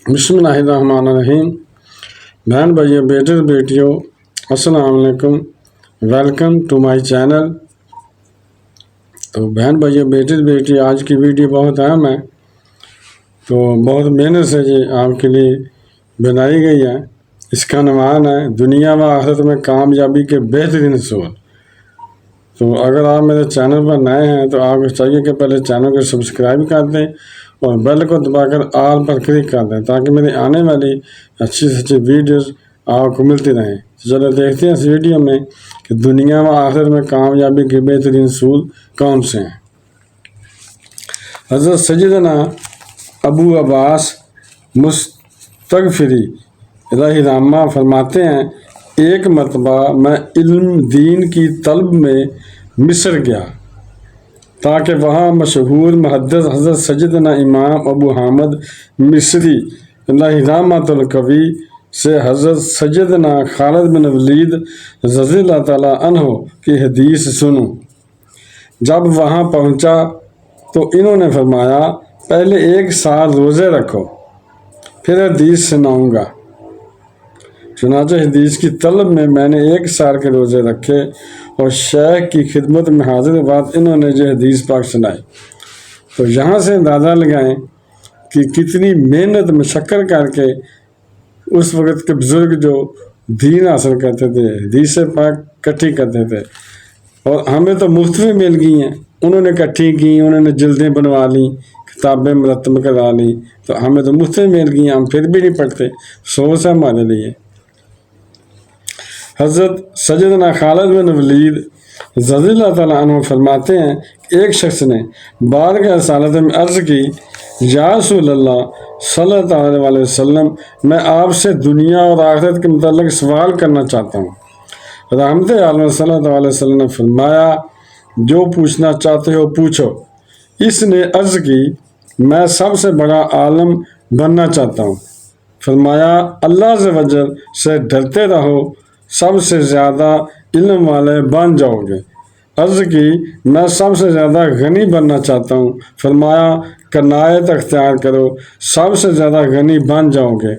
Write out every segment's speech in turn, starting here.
بسم اللہ الرحمن الرحیم۔ بہن بھائیوں، بیٹے بیٹیوں، السلام علیکم، ویلکم ٹو مائی چینل۔ تو بہن بھائیوں، بیٹے بیٹی، آج کی ویڈیو بہت اہم ہے، تو بہت محنت سے یہ آپ کے لیے بنائی گئی ہے۔ اس کا عنوان ہے دنیا و آخرت میں کامیابی کے بہترین اصول۔ تو اگر آپ میرے چینل پر نئے ہیں تو آپ کو چاہیے کہ پہلے چینل کو سبسکرائب کر دیں اور بیل کو دبا کر آل پر کلک کر دیں تاکہ میری آنے والی اچھی سے اچھی ویڈیوز آپ کو ملتی رہیں۔ چلو دیکھتے ہیں اس ویڈیو میں کہ دنیا و آخرت میں کامیابی کے بہترین اصول کون سے ہیں۔ حضرت سیدنا ابو عباس مستغفری رحمہ اللہ فرماتے ہیں، ایک مرتبہ میں علم دین کی طلب میں مصر گیا تاکہ وہاں مشہور محدث حضرت سیدنا امام ابو حامد مصری رحمۃ القوی سے حضرت سیدنا خالد بن ولید رضی اللہ تعالیٰ عنہ کی حدیث سنوں۔ جب وہاں پہنچا تو انہوں نے فرمایا، پہلے 1 سال روزے رکھو، پھر حدیث سناؤں گا۔ چنانچہ حدیث کی طلب میں نے 1 سال کے روزے رکھے اور شیخ کی خدمت میں حاضر کے بعد انہوں نے جو حدیث پاک سنائی۔ تو یہاں سے اندازہ لگائیں کہ کتنی محنت مشقت کر کے اس وقت کے بزرگ جو دین حاصل کرتے تھے، حدیث پاک اکٹھی کرتے تھے، اور ہمیں تو مفت میں مل گئی ہیں۔ انہوں نے اکٹھی کی، انہوں نے جلدیں بنوا لیں، کتابیں مرتب کرا لیں، تو ہمیں تو مفت میں مل گئی ہیں، ہم پھر بھی نہیں پڑھتے۔ افسوس ہے ہمارے لیے۔ حضرت سیدنا خالد بن ولید رضی اللہ تعالیٰ عنہ فرماتے ہیں کہ ایک شخص نے بارگاہ رسالت میں عرض کی، یا رسول اللہ صلی اللہ علیہ وسلم، میں آپ سے دنیا اور آخرت کے متعلق سوال کرنا چاہتا ہوں۔ رحمت عالم صلی اللہ علیہ وسلم نے فرمایا، جو پوچھنا چاہتے ہو پوچھو۔ اس نے عرض کی، میں سب سے بڑا عالم بننا چاہتا ہوں۔ فرمایا، اللہ عز و جل سے ڈرتے رہو، سب سے زیادہ علم والے بن جاؤ گے۔ عرض کی، میں سب سے زیادہ غنی بننا چاہتا ہوں۔ فرمایا، قناعت اختیار کرو، سب سے زیادہ غنی بن جاؤ گے۔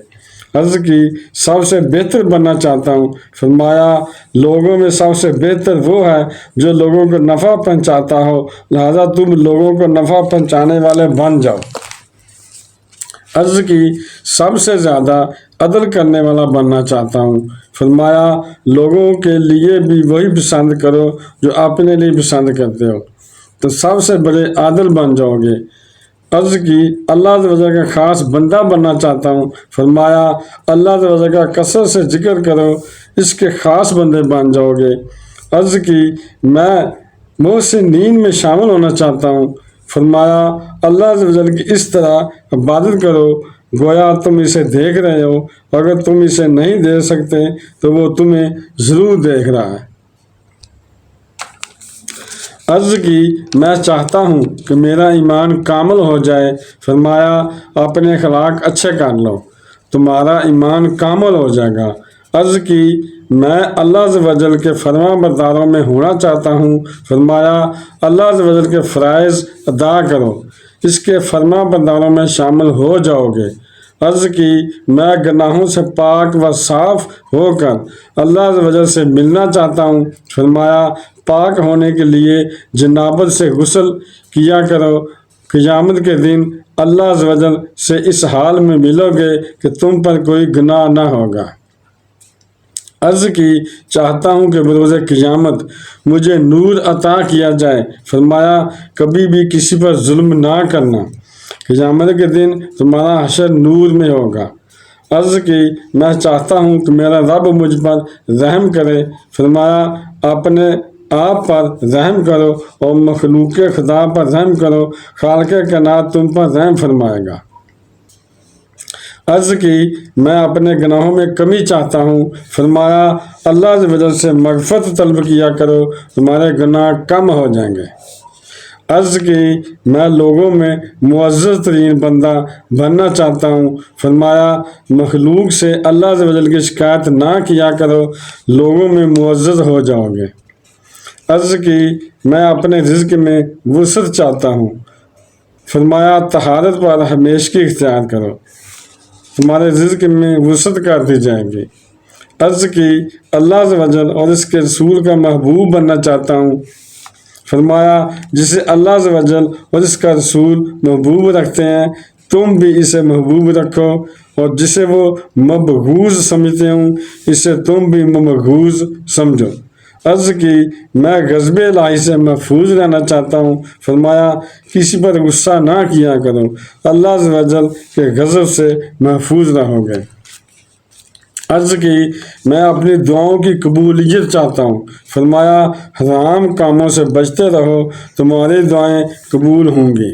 عرض کی، سب سے بہتر بننا چاہتا ہوں۔ فرمایا، لوگوں میں سب سے بہتر وہ ہے جو لوگوں کو نفع پہنچاتا ہو، لہذا تم لوگوں کو نفع پہنچانے والے بن جاؤ۔ عرض کی، سب سے زیادہ عدل کرنے والا بننا چاہتا ہوں۔ فرمایا، لوگوں کے لیے بھی وہی پسند کرو جو اپنے لیے پسند کرتے ہو، تو سب سے بڑے عادل بن جاؤ گے۔ عرض کی، اللہ عز و جل کا خاص بندہ بننا چاہتا ہوں۔ فرمایا، اللہ عز و جل کا کثرت سے ذکر کرو، اس کے خاص بندے بن جاؤ گے۔ عرض کی، میں محسنین میں شامل ہونا چاہتا ہوں۔ فرمایا، اللہ عز و جل کی اس طرح عبادت کرو گویا تم اسے دیکھ رہے ہو، اگر تم اسے نہیں دیکھ سکتے تو وہ تمہیں ضرور دیکھ رہا ہے۔ عرض کی، میں چاہتا ہوں کہ میرا ایمان کامل ہو جائے۔ فرمایا، اپنے اخلاق اچھے کر لو، تمہارا ایمان کامل ہو جائے گا۔ عرض کی، میں اللہ عز و جل کے فرما برداروں میں ہونا چاہتا ہوں۔ فرمایا، اللہ عز و جل کے فرائض ادا کرو، اس کے فرما برداروں میں شامل ہو جاؤ گے۔ عرض کی، میں گناہوں سے پاک و صاف ہو کر اللہ عز و جل سے ملنا چاہتا ہوں۔ فرمایا، پاک ہونے کے لیے جنابت سے غسل کیا کرو، قیامت کے دن اللہ عز و جل سے اس حال میں ملو گے کہ تم پر کوئی گناہ نہ ہوگا۔ عرض کی، چاہتا ہوں کہ بروز قیامت مجھے نور عطا کیا جائے۔ فرمایا، کبھی بھی کسی پر ظلم نہ کرنا، قیامت کے دن تمہارا حشر نور میں ہوگا۔ عرض کی، میں چاہتا ہوں کہ میرا رب مجھ پر رحم کرے۔ فرمایا، اپنے آپ پر رحم کرو اور مخلوق خدا پر رحم کرو، خالق کائنات تم پر رحم فرمائے گا۔ عرض کی، میں اپنے گناہوں میں کمی چاہتا ہوں۔ فرمایا، اللہ عز و جل سے مغفرت طلب کیا کرو، تمہارے گناہ کم ہو جائیں گے۔ عرض کی، میں لوگوں میں معزز ترین بندہ بننا چاہتا ہوں۔ فرمایا، مخلوق سے اللہ عز و جل کی شکایت نہ کیا کرو، لوگوں میں معزز ہو جاؤ گے۔ عرض کی، میں اپنے رزق میں وسعت چاہتا ہوں۔ فرمایا، طہارت پر ہمیشگی اختیار کرو۔ تمہارے رزق میں وسعت کر دی جائے گی۔ عرض کی اللہ عز و جل اور اس کے رسول کا محبوب بننا چاہتا ہوں۔ فرمایا جسے اللہ عز و جل اور اس کا رسول محبوب رکھتے ہیں تم بھی اسے محبوب رکھو، اور جسے وہ مبغوض سمجھتے ہوں اسے تم بھی مبغوض سمجھو۔ عرض کی میں غضب الہی سے محفوظ رہنا چاہتا ہوں۔ فرمایا کسی پر غصہ نہ کیا کرو، اللہ عز و جل کے غضب سے محفوظ رہو گے۔ عرض کی میں اپنی دعاؤں کی قبولیت چاہتا ہوں۔ فرمایا حرام کاموں سے بچتے رہو، تمہاری دعائیں قبول ہوں گی۔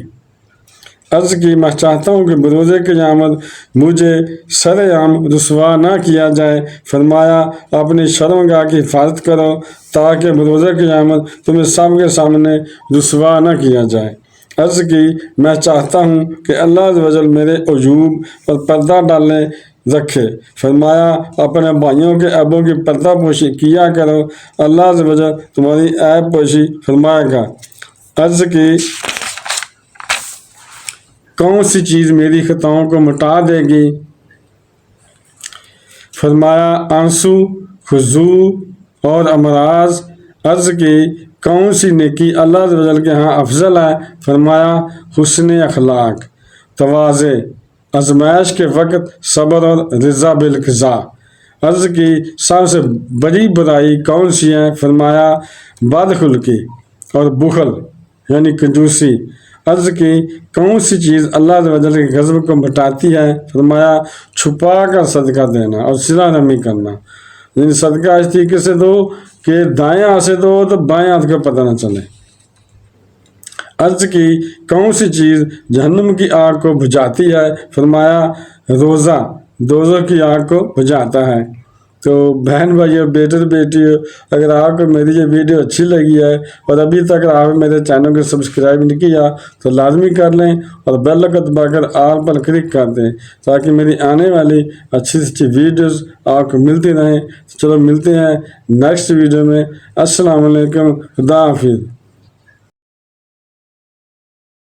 عرض کی میں چاہتا ہوں کہ بروز قیامت مجھے سرعام رسوا نہ کیا جائے۔ فرمایا اپنی شرمگاہ کی حفاظت کرو تاکہ بروز قیامت تمہیں سب کے سامنے رسوا نہ کیا جائے۔ عرض کی میں چاہتا ہوں کہ اللہ عز و جل میرے عیوب پر پردہ ڈالنے رکھے۔ فرمایا اپنے بھائیوں کے عیبوں کی پردہ پوشی کیا کرو، اللہ عز و جل تمہاری عیب پوشی فرمائے گا۔ عرض کی کون سی چیز میری خطاؤں کو مٹا دے گی؟ فرمایا آنسو، خضوع اور امراض۔ عرض کی کون سی نیکی اللہ عز و جل کے ہاں افضل ہے؟ فرمایا حسن اخلاق، تواضع، آزمائش کے وقت صبر اور رضا بالقضاء۔ عرض کی سب سے بڑی برائی کون سی ہے؟ فرمایا بدخلقی اور بخل یعنی کنجوسی۔ عرض کی کون سی چیز اللہ عز و جل کے غضب کو مٹاتی ہے؟ فرمایا چھپا کر صدقہ دینا اور صلہ رحمی کرنا، یعنی صدقہ اس طریقے سے دو کہ دائیں ہاتھ سے دو تو بائیں ہاتھ کو پتہ نہ چلے۔ عرض کی کون سی چیز جہنم کی آگ کو بجھاتی ہے؟ فرمایا روزہ دوزخ کی آگ کو بجھاتا ہے۔ تو بہن بھائیو، بیٹے بیٹیو، اگر آپ کو میری یہ ویڈیو اچھی لگی ہے اور ابھی تک آپ میرے چینل کو سبسکرائب نہیں کیا تو لازمی کر لیں اور بیل کو دبا کر آل پر کلک کر دیں تاکہ میری آنے والی اچھی سے اچھی ویڈیوز آپ کو ملتی رہیں۔ چلو ملتے ہیں نیکسٹ ویڈیو میں۔ السلام علیکم، خدا حافظ۔